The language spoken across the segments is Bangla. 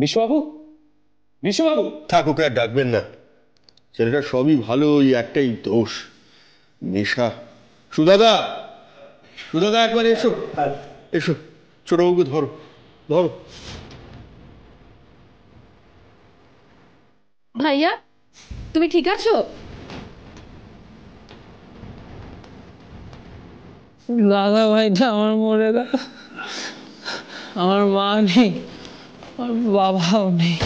বিশ্ববাবু, বিশ্ববাবু। থাক, ওকে আর ডাকবেন না। ছেলেটা সবই ভালো, ওই একটাই দোষ, নেশা। সুদাদা, সুদাদা একবার এসো, এসো। ছোটবাবুকে ধরো, ধরো। ভাইয়া, তুমি ঠিক আছো? দাদা ভাইটা আমার মরে গেল, আমার মা নেই, আমার বাবাও নেই,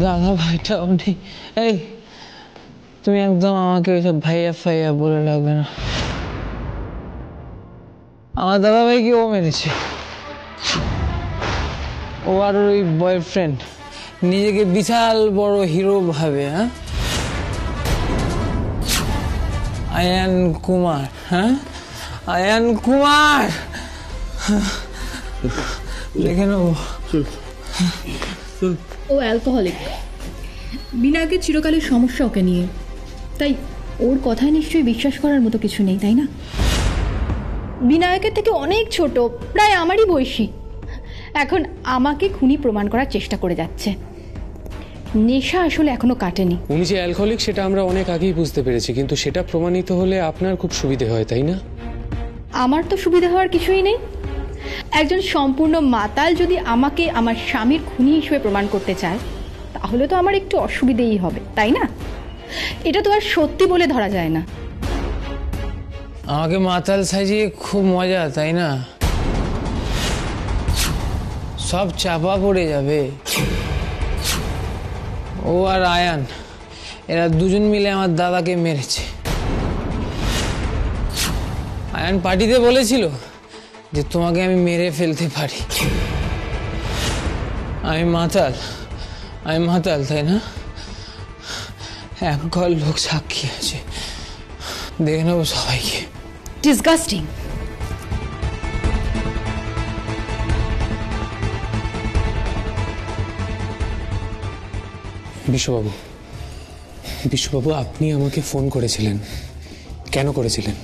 দাদা ভাইটাও নেই। এই, তুমি একদম আমাকে ওইসব ভাইয়া ফাইয়া বলে লাগবে না। আমার দাদা ভাইকে ও মেরেছে, ও আর ওই বয়ফ্রেন্ড নিজেকে বিশাল বড় হিরো ভাবে। হ্যাঁ, আয়ান কুমার। হ্যাঁ, আয়ান কুমার, দেখে নেবো। ও অ্যালকোহলিক। বিনায়কের চিরকালের সমস্যা ওকে নিয়ে, তাই ওর কথায় নিশ্চয়ই বিশ্বাস করার মতো কিছু নেই, তাই না? বিনায়কের থেকে অনেক ছোট, প্রায় আমারই বয়সী, এখন আমাকে খুনি প্রমাণ করার চেষ্টা করে যাচ্ছে। নেশা আসলে এখনো কাটেনি। উনি যে অ্যালকোহলিক সেটা আমরা অনেক আগেই বুঝতে পেরেছি, কিন্তু সেটা প্রমাণিত হলে আপনার খুব সুবিধে হয়, তাই না? আমার তো সুবিধা হওয়ার কিছুই নেই। একজন সম্পূর্ণ মাতাল যদি আমাকে আমার স্বামীর খুনি হিসেবে প্রমাণ করতে চায়, তাহলে তো আমার একটু অসুবিধেই হবে, তাই না? এটা তো আর সত্যি বলে ধরা যায় না। আমাকে মাতাল সাজিয়ে খুব মজা, তাই না? সব চাপা পড়ে যাবে। ও আর আয়ান, এরা দুজন মিলে আমার দাদাকে মেরেছে। আয়ান পার্টিতে বলেছিল যে তোমাকে আমি মেরে ফেলতে পারি। আমি মাতাল, আমি মাতাল, তাই না? একঘর লোক সাক্ষী আছে, দেখে নেবো সবাইকে। ডিসগাস্টিং। বিশ্ববাবু, বিশ্ববাবু, আপনি আমাকে ফোন করেছিলেন, কেন করেছিলেন?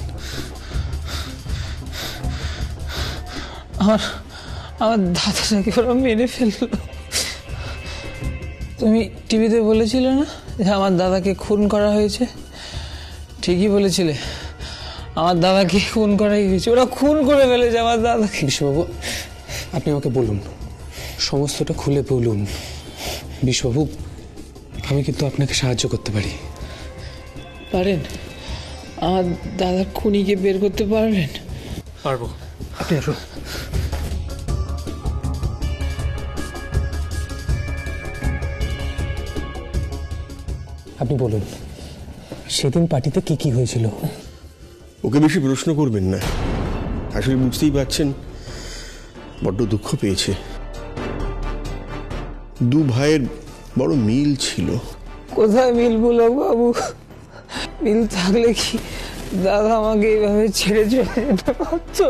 আমার দাদাটাকে ওরা মেরে ফেললো। তুমি টিভিতে বলেছিলে না যে আমার দাদাকে খুন করা হয়েছে? ঠিকই বলেছিলে, আমার দাদাকে খুন করাই হয়েছে। ওরা খুন করে ফেলেছে আমার দাদাকে। বিশ্ববাবু, আপনি আমাকে বলুন, সমস্তটা খুলে বলুন। বিশ্ববাবু, আমি কিন্তু আপনাকে সাহায্য করতে পারি। পারেন? আমার দাদা খুনিকে বের করতে পারবেন? পারবো, আপনি আসুন। আপনি বলুন, সেদিন পার্টিতে কি কি হয়েছিল? ওকে বেশি প্রশ্ন করবেন না, আসলে বুঝতেই পারছেন বড্ড দুঃখ পেয়েছে। দু ভাইয়ের বড় মিল ছিল। কোথায় মিল বলো বাবু? মিল থাকলে কি দাদা আমাকে এইভাবে ছেড়ে চলে যেতে পারতো?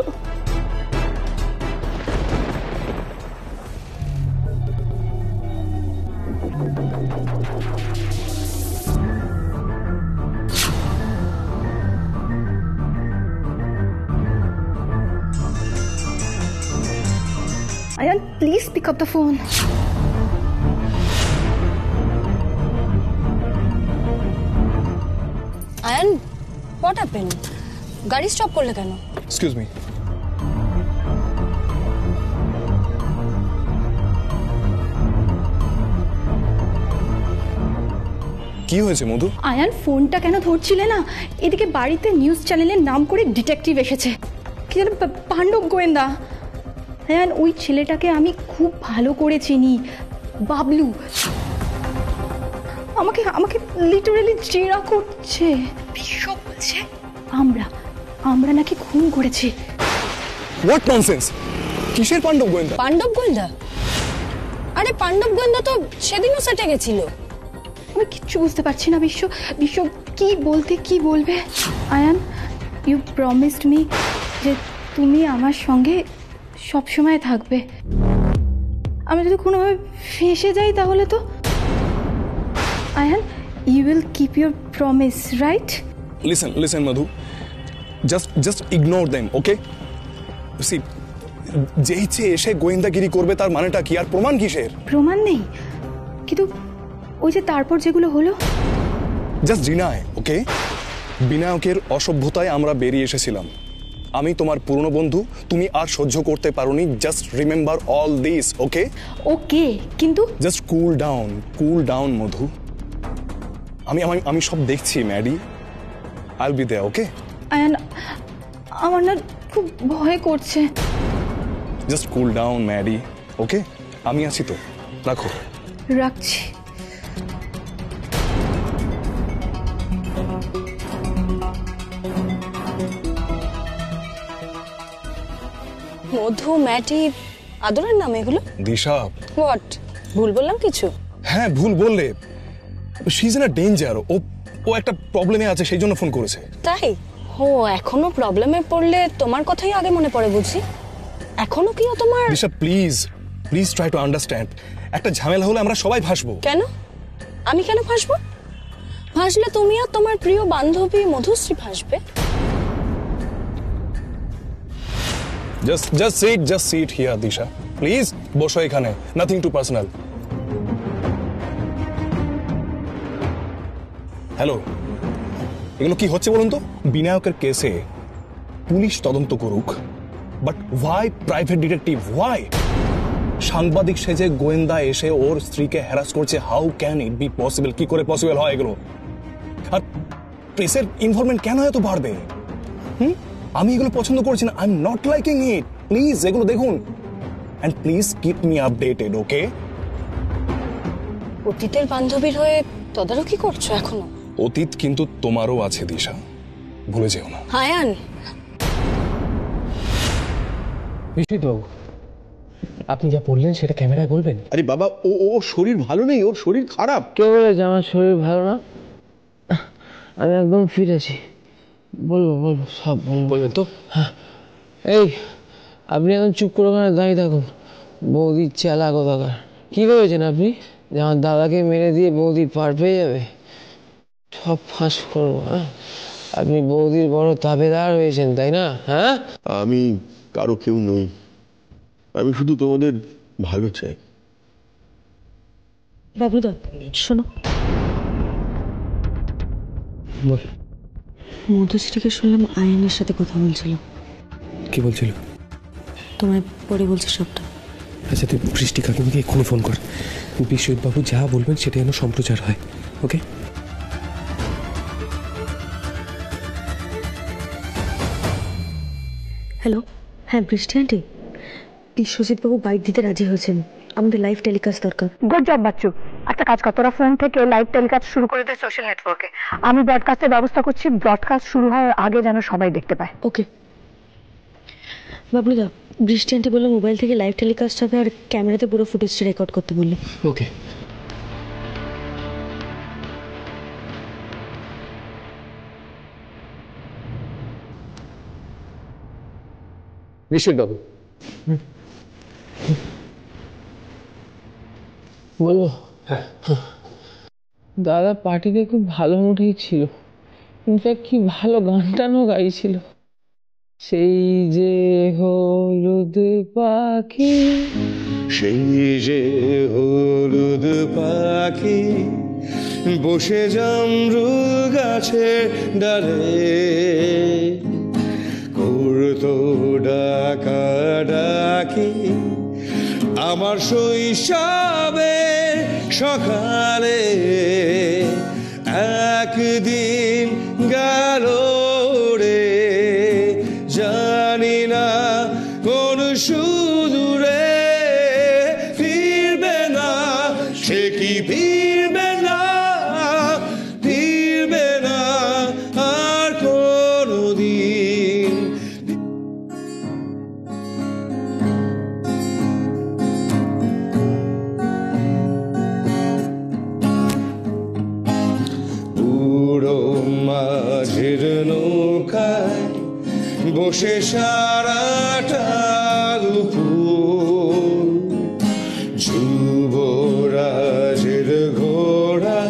Ayan, please pick up the phone. Ayan, what happened? গাড়ি স্টপ করলে কেন? Excuse me. কি হয়েছে মধু? আয়ান ফোনটা কেন ধরছিলে না? এদিকে বাড়িতে নিউজ চ্যানেলের নাম করে ডিটেকটিভ এসেছে, কি যেন পাণ্ডব গোয়েন্দা। আয়ান, ওই ছেলেটাকে আমি খুব ভালো করে চিনি, বাবলু। আমাকে আমাকে লিটারালি জেরা করছে। বিশ্ব বলছে আমরা নাকি খুন করেছি। What nonsense! কিসের পাণ্ডব গোয়েন্দা? পাণ্ডব গোয়েন্দা? আরে পাণ্ডব গোয়েন্দা তো সেদিনও সেটে গেছিল। আমি কিচ্ছু বুঝতে পারছি না। বিশ্ব কি বলতে কি বলবে। আয়ান, ইউ প্রমিসড মি যে তুমি আমার সঙ্গে সব সময় থাকবে। আমি যদি কোনোভাবে ফেঁসে যাই তাহলে তো। Ayaan, you will keep your promise, right? Listen listen Madhu, just ignore them, okay? See, যে ইচ্ছে এসে গোয়েন্দাগিরি করবে তার মানেটা কি? আর প্রমাণ কিসের? প্রমাণ নেই, কিন্তু ওই যে তারপর যেগুলো হলো। জাস্ট ডিনাই, ওকে? বিনায়কের অসভ্যতায় আমরা বেরিয়ে এসেছিলাম। আমি তোমার পুরনো বন্ধু, তুমি আর সহ্য করতে পারোনি। জাস্ট রিমেম্বার অল দিস, ওকে? ওকে, কিন্তু জাস্ট কুল ডাউন মধু। আমি আমি আমি সব দেখছি Maddy. I will be there, okay? Ayaan, আমার না খুব ভয় করছে। Just cool down Maddy, okay? আমি আছি তো, রাখো। রাখছি। মধু, ম্যাটি, আদরের নাম এগুলো? দিশা, হোয়াট? ভুল বললাম কিছু? হ্যাঁ ভুল বললে। She is in a danger. ও একটা প্রবলেমে আছে, সেই জন্য ফোন করেছে। তাই? ও এখনো প্রবলেমে পড়লে তোমার কথাই আগে মনে পড়ে বুঝি? এখনো কি ও তোমার? দিশা প্লিজ ট্রাই টু আন্ডারস্ট্যান্ড। একটা ঝামেলা হলে আমরা সবাই ফাঁসবো। কেন? আমি কেন ফাঁসবো? ফাঁসলে তুমি আর তোমার প্রিয় বান্ধবী মধুশ্রী ফাঁসবে। Just sit here, Disha. Please বসো এখানে। Nothing to personal. হ্যালো, এগুলো কি হচ্ছে বলুন তো? বিনায়কের কেসে পুলিশ তদন্ত করুক, but why private detective? Why সাংবাদিক সেজে গোয়েন্দা এসে ওর স্ত্রীকে হ্যারাস করছে? How can it be possible? কি করে পসিবল হয় এগুলো? আর প্রেসের ইনভলভমেন্ট কেন এত বাড়বে? আমি এগুলো পছন্দ করছি না। I am not liking it. Please এগুলো দেখুন, and please keep me updated, okay? অতীতের বান্ধবীর হয়ে তদারকি করছো এখনো? অতীত কিন্তু তোমারও আছে দিশা, ভুলে যেও না। আয়ান, বিশ্বজিৎ বাবু, আপনি যা বললেন সেটা ক্যামেরায় বলবেন? আরে বাবা, ও শরীর ভালো নেই, ওর শরীর খারাপ। কে বলেছে আমার শরীর ভালো না? আমি একদম ফিট আছি। বলবো সব বলবেন তো? এই আপনি এখন চুপ করে ওখানে দাঁড়িয়ে থাকুন। বৌদির চেলা কোথাকার। কি ভেবেছেন আপনি যে আমার দাদাকে মেরে দিয়ে বৌদির পার পেয়ে যাবে? সব ফাঁস করবো। হ্যাঁ, আপনি বৌদির বড় তাবেদার হয়েছেন তাই না? হ্যাঁ, আমি কারো কেউ নই, আমি শুধু তোমাদের ভালো চাই। বাবুদা শোনো, মধুশ্রীকে শুনলাম আয়ানের সাথে কথা বলছিল। কি বলছিল? তোমায় পরে বলছে সবটা। আচ্ছা তুই বৃষ্টি কাকিমাকে এক্ষুনি ফোন কর। বিশ্বজিৎ বাবু যা বলবেন সেটা যেন সম্প্রচার হয়, ওকে? হ্যালো, হ্যাঁ বৃষ্টি আন্টি, বিশ্বজিৎবাবু বাইক দিতে রাজি হয়েছেন। আমাদের লাইভ টেলিকাস্ট দরকার। Good job Bachchu. একটা কাজ কর, তোরা ফোন থেকে লাইভ টেলিকাস্ট শুরু করে দে সোশ্যাল নেটওয়ার্কে। আমি ব্রডকাস্টের ব্যবস্থা করছি, ব্রডকাস্ট শুরু হওয়ার আগে যেন সবাই দেখতে পায়। ওকে বাবলুদা, বৃষ্টি আন্টি বললো মোবাইল থেকে লাইভ টেলিকাস্ট হবে আর ক্যামেরাতে পুরো ফুটেজটা রেকর্ড করতে বললো। ওকে। বিশ্বজিৎ বাবু, বলবো? হ্যাঁ। দাদা পার্টিতে খুব ভালো মুডেই ছিল। ইনফ্যাক্ট কি ভালো গান টানও গাইছিল। সেই যে হলুদ পাখি, সেই যে হলুদ পাখি বসে জামরুল গাছের ডালে করতো ডাকা ডাকি আমার শৈশবের সকালে। একদিন গেল রে, জানি না কোন সুদূরে ফিরবে না, সে কি ফিরবে না, ফিরবে না আর কোনদিন। পুরো মাঝের নৌকায় বসে সারাটা দুপুর যুবরাজের ঘোড়া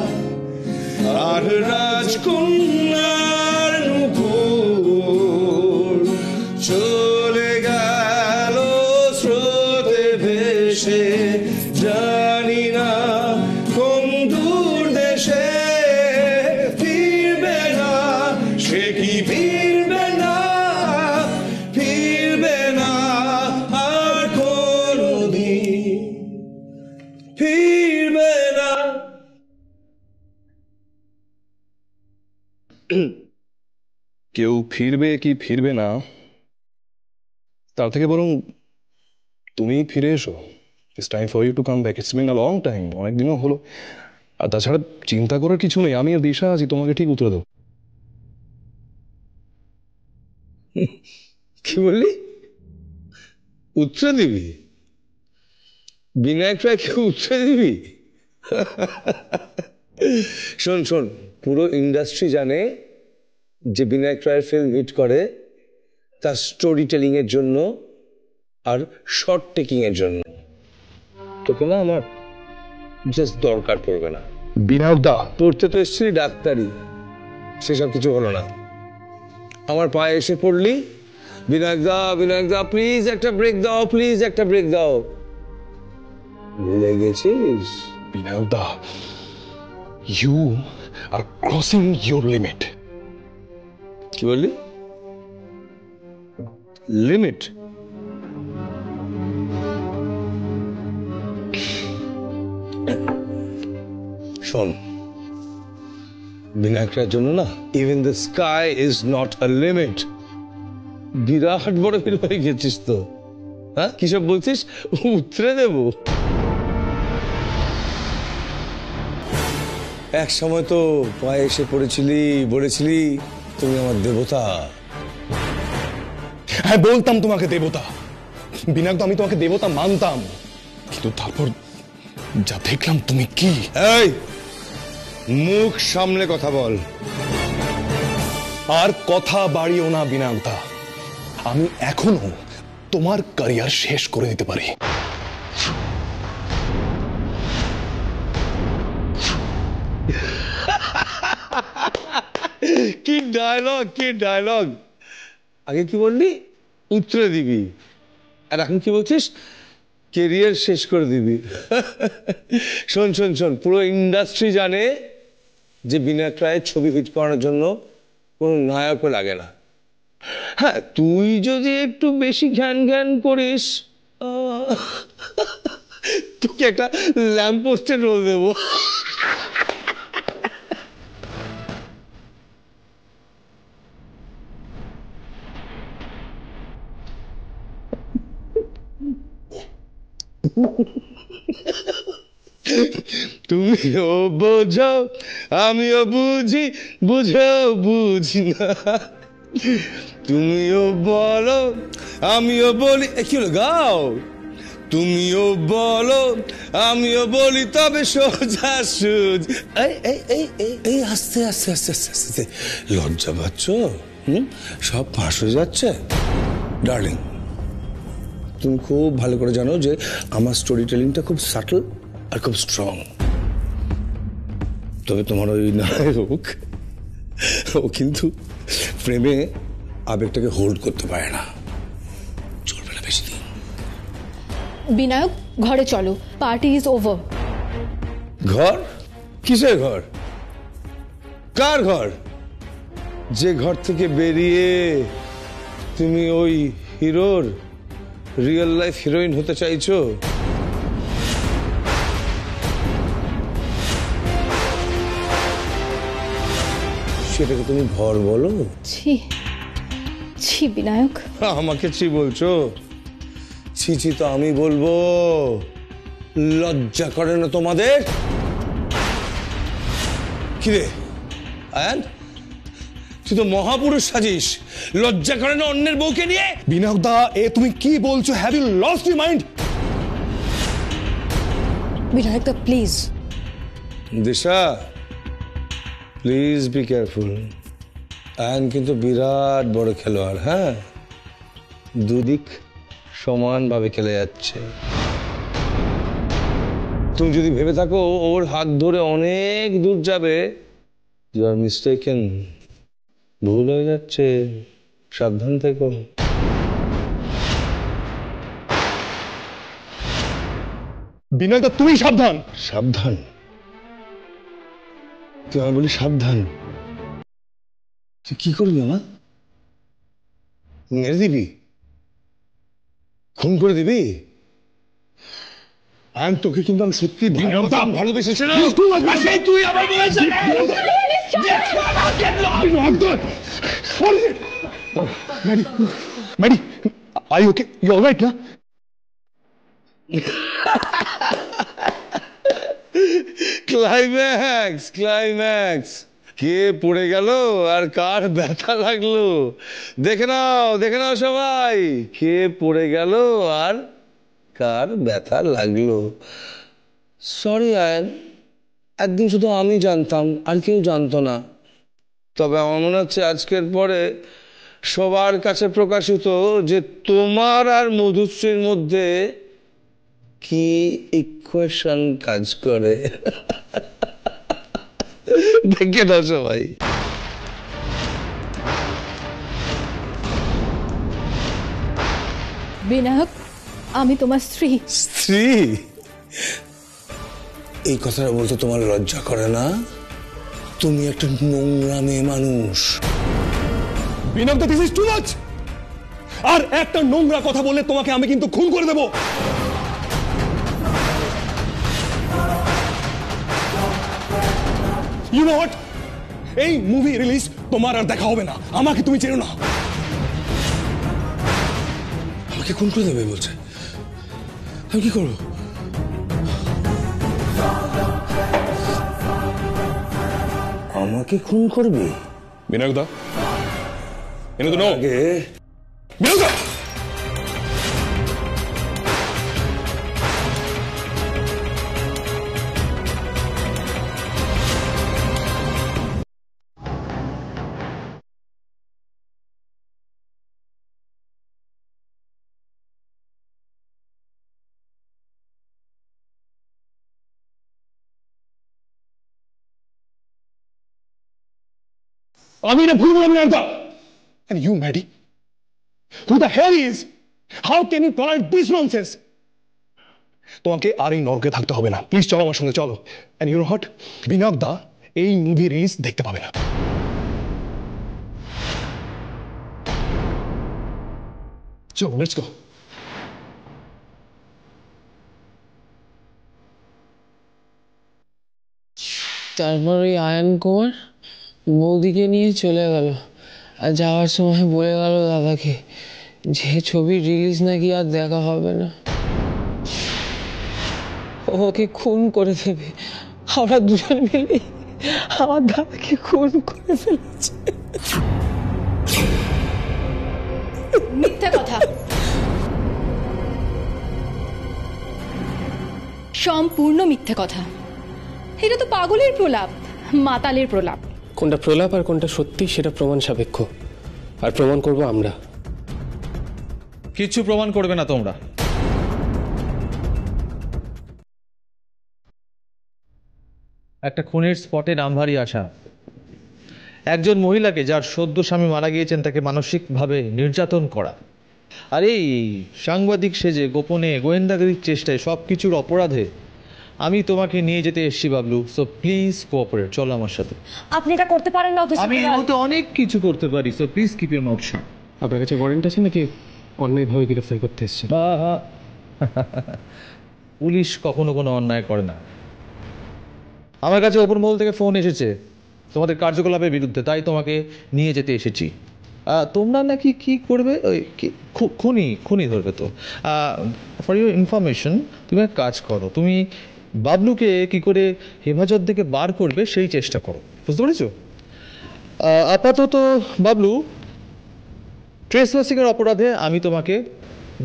আর রাজকন্যার নূপুর চলে গেল জানি না কোন দূর দেশে ফিরবে না, সে কি ফিরবে না, ফিরবে না আর কোনদিন, ফিরবে না। কেউ ফিরবে কি ফিরবে না তার থেকে বরং তুমি ফিরে এসো। It's time for you to come back. It's been a long time, অনেকদিনও হলো। আর তাছাড়া চিন্তা করার কিছু নেই, আমি আর দিশা আছি, তোমাকে ঠিক উত্তরে দেবো। কি বললি? উত্তর দিবি? বিনায়ক রায়কে উত্তর দিবি? শোন শোন, পুরো ইন্ডাস্ট্রি জানে যে বিনায়ক রায়ের ফিল্ম হিট করে তার স্টোরি টেলিং এর জন্য আর শর্ট টেকিং এর জন্য। তোকে না আমার জাস্ট দরকার পড়বে না। বিনায়ক দা, পড়তে তো এসেছিলি ডাক্তারি, সেসব কিছু হলো না। আমার পায়ে এসে পড়লি, বিনায়ক দা প্লিজ একটা ব্রেক দাও, প্লিজ একটা ব্রেক দাও। ভুলে গেছিস? Vinayak da, you are crossing your limit. কি বললি? লিমিট? শোন, বিনায়কের জন্য না even the sky is not a limit. বিরাট বড় হিরো হয়ে গেছিস তো। হ্যাঁ, কিসব বলছিস? উত্তরে দেব? এক সময় তো পায়ে এসে পড়েছিলি, বলেছিলি তুমি আমার দেবতা। হ্যাঁ, বলতাম তোমাকে দেবতা। বিনায়ক দা, আমি তোমাকে দেবতা মানতাম, কিন্তু তারপর যা দেখলাম তুমি কি। এই, মুখ সামলে কথা বল। আর কথা বাড়িও না বিনায়ক দা, আমি এখনো তোমার ক্যারিয়ার শেষ করে দিতে পারি। কি ডায়লগ, কি ডায়লগ! আগে কি বললি? উত্তরে দিবি। আর এখন কি বলছিস? কেরিয়ার শেষ করে দিবি। শোন শোন শোন, পুরো ইন্ডাস্ট্রি জানে যে বিনায়ক রায়ের ছবি হিট করানোর জন্য কোনো নায়কও লাগে না। হ্যাঁ, তুই যদি একটু বেশি ঘ্যান ঘ্যান করিস, তোকে একটা ল্যাম্পপোস্টের রোল দেবো। তুমিও বোঝো আমিও বুঝি, বুঝেও বুঝি না। তুমিও বলো আমিও বলি, কি হলো? গাও। তুমিও বলো আমিও বলি, তবে সোজা সুজ। এই এই এই এই এই আস্তে আস্তে আস্তে আস্তে আস্তে, লজ্জা পাচ্ছ? সব ফাঁস হয়ে যাচ্ছে। ডার্লিং, তুমি খুব ভালো করে জানো যে আমার স্টোরি টেলিংটা খুব সাটল আর খুব স্ট্রং। তবে তোমার ওই নায়ক, ও কিন্তু প্রেমে আবেগটাকে হোল্ড করতে পারে না। চলবে না বেশি দিন। বিনায়ক, ঘরে চলো, পার্টি ইজ ওভার। ঘর? কিসের ঘর? কার ঘর? যে ঘর থেকে বেরিয়ে তুমি ওই হিরোর রিয়েল লাইফ হিরোইন হতে চাইছো? সেটাকে তুমি ঘর বলো? ছি ছি বিনায়ক। আমাকে ছি বলছো? ছি ছি তো আমি বলবো। লজ্জা করে না তোমাদের? কিরে আয়ান, তুই তো মহাপুরুষ সাজিস, লজ্জা করে না অন্যের বউকে নিয়ে? বিনায়ক দা, এ তুমি কি বলছো? Have you lost your mind? Binayak da please. Disha, please be careful. Ayaan কিন্তু বিরাট বড় খেলোয়াড়। হ্যাঁ, দুদিক সমানভাবে খেলে যাচ্ছে। তুমি যদি ভেবে থাকো ওর হাত ধরে অনেক দূর যাবে, ইউ আর মিস্টেকেন। ভুল হয়ে যাচ্ছে, সাবধান থেকো। বিনয় দা তুমি সাবধান। সাবধান? তুই আমার বলি সাবধান? তুই কি করবি আমার? মেরে দিবি? খুন করে দিবি? আমি তোকে কিন্তু আমি সত্যি ভালোবেসেছি না। তুই আমার Maddy, are you okay? You all right, না? Climax, climax. কে পড়ে গেল আর কার ব্যথা লাগলো দেখে নাও সবাই। কে পড়ে গেল আর কার ব্যথা লাগলো। সরি আয়ন, একদিন শুধু আমি জানতাম, আর কেউ জানতো না। তবে আমার মনে হচ্ছে আজকের পরে সবার কাছে প্রকাশিত যে তোমার আর মধুশ্রীর মধ্যে কি ইকুয়েশন কাজ করে। দেখে না সবাই। বিনায়ক, আমি তোমার স্ত্রী। স্ত্রী? এই কথাটা বলতে তোমার লজ্জা করে না? তুমি একটা নোংরা মেয়ে মানুষ। বিনয় দা, দিস ইজ টু মাচ। আর একটা নোংরা কথা বললে তোমাকে আমি কিন্তু খুন করে দেব। ইউ নো হোয়াট, এই মুভি রিলিজ তোমার আর দেখা হবে না। আমাকে তুমি চেনো না। আমাকে খুন করে দেবে বলছে? আমি কি করবো? আমাকে খুন করবে? বিনয় দা, বিনয় দা, নো। আগে বিনয় দা, আমি না ভুলবো না বিনয় দা। And you, Maddie, who the hell is? How can you tolerate this nonsense? তোমাকে আর এই নরকে থাকতে হবে না। প্লিজ চলো আমার সঙ্গে, চলো। And you know what? বিনয় দা এই মুভি রিলিজ দেখতে পাবে না। চলো, লেটস গো। তারপর ওই আয়ন কুমার বৌদিকে নিয়ে চলে গেল, আর যাওয়ার সময় বলে গেল দাদাকে যে ছবি রিলিজ নাকি আর দেখা হবে না, ওকে খুন করে দেবে। আমরা দুজন মিলে আমার দাদাকে খুন করে ফেলেছে। মিথ্যে কথা, সম্পূর্ণ মিথ্যে কথা। এটা তো পাগলের প্রলাপ, মাতালের প্রলাপ। কোনটা প্রলাপ আর কোনটা সত্যি সেটা প্রমাণ সাপেক্ষ, আর প্রমাণ করব আমরা। কিছু প্রমাণ করবে না তোমরা। একটা খুনের স্পটে নামভারি আসা, একজন মহিলাকে যার সদ্য স্বামী মারা গিয়েছেন তাকে মানসিকভাবে নির্যাতন করা, আর এই সাংবাদিক সেজে গোপনে গোয়েন্দাগিরির চেষ্টায় সব কিছুর অপরাধে আমি তোমাকে নিয়ে যেতে এসেছি বাবলু। সো প্লিজ কোঅপারেট, চলো আমার সাথে। আপনি এটা করতে পারেন না। আমি তো অনেক কিছু করতে পারি, so please keep your mouth শাট। আপনার কাছে ওয়ারেন্ট আছে নাকি অন্যায়ভাবে গ্রেফতার করতে এসছেন? পুলিশ কখনো কোনো অন্যায় করে না। আমার কাছে ওপর মহল থেকে ফোন এসেছে তোমাদের কার্যকলাপের বিরুদ্ধে, তাই তোমাকে নিয়ে যেতে এসেছি। তোমরা নাকি কি করবে, ওই খুনি ধরবে তো। ফর ইউর ইনফরমেশন, তুমি এক কাজ করো, তুমি বাবলুকে কি করে হেফাজত থেকে বার করবে সেই চেষ্টা করো, বুঝতে পেরেছো? আপাতত বাবলু, ট্রেসপাসিংয়ের অপরাধে আমি তোমাকে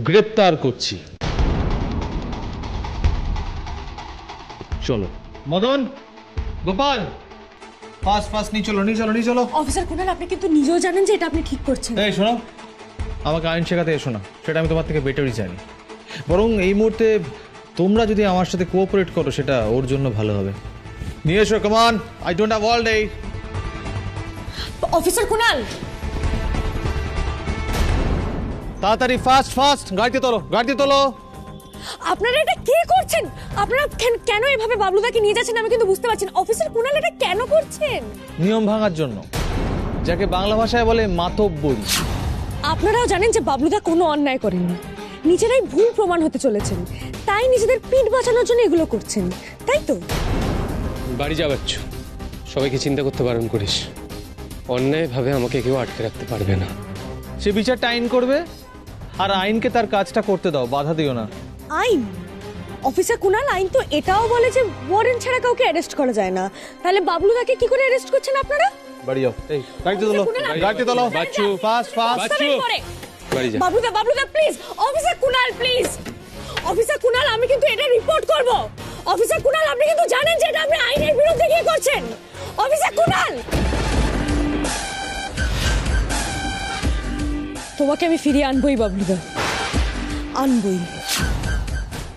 গ্রেপ্তার করছি। চলো মদন, গোপাল, ফাস্ট নিয়ে চলো। অফিসার কুনাল, আপনি কিন্তু নিজেও জানেন যে এটা আপনি ঠিক করছেন। এই শোনো, আমাকে আইন শেখাতে এসো না, সেটা আমি তোমার থেকে বেটারই জানি। বরং এই মুহূর্তে তোমরা যদি আমার সাথে কোঅপারেট করো সেটা ওর জন্য ভালো হবে। নিয়ে এসো, come on, I don't have all day. Officer Kunal, তাড়াতাড়ি ফাস্ট গাড়িতে তোলো। আপনারা এটা কে করছেন? আপনারা কেন এভাবে বাবলুদাকে নিয়ে যাচ্ছেন আমি কিন্তু বুঝতে পারছি না। অফিসার কুনাল এটা কেন করছেন? নিয়ম ভাঙার জন্য, যাকে বাংলা ভাষায় বলে মাতব্বরি। আপনারাও জানেন যে বাবলুদা কোনো অন্যায় করেননি, নিজেরাই ভুল প্রমাণ হতে চলেছেন, তাই নিজেদের পিঠ বাঁচানোর জন্য এগুলো করছেন, তাই তো? বাড়ি যা বাচ্চু, সবাইকে চিন্তা করতে বারণ করিস। অন্যায়ভাবে আমাকে কেউ আটকে রাখতে পারবে না। সে বিচারটা আইন করবে, আর আইনকে তার কাজটা করতে দাও, বাধা দিও না। আইন? অফিসার কুনাল, আইন তো এটাও বলে যে ওয়ারেন্ট ছাড়া কাউকে অ্যারেস্ট করা যায় না, তাহলে বাবলুদাকে কি করে অ্যারেস্ট করছেন আপনারা? বাড়ি যাও, এই গাড়িতে তোলো, গাড়িতে তোলো, বাচ্চু ফাস্ট ফাস্ট। বাড়ি যা। Babluda please, officer Kunal please, officer Kunal আমি কিন্তু এটা রিপোর্ট করব। অফিসার কুনাল আপনি কিন্তু জানেন যে এটা আপনি আইনের বিরুদ্ধে গিয়ে করছেন। অফিসার কুনাল, তোমাকে আমি ফিরিয়ে আনবই বাবলুদা, আনবই।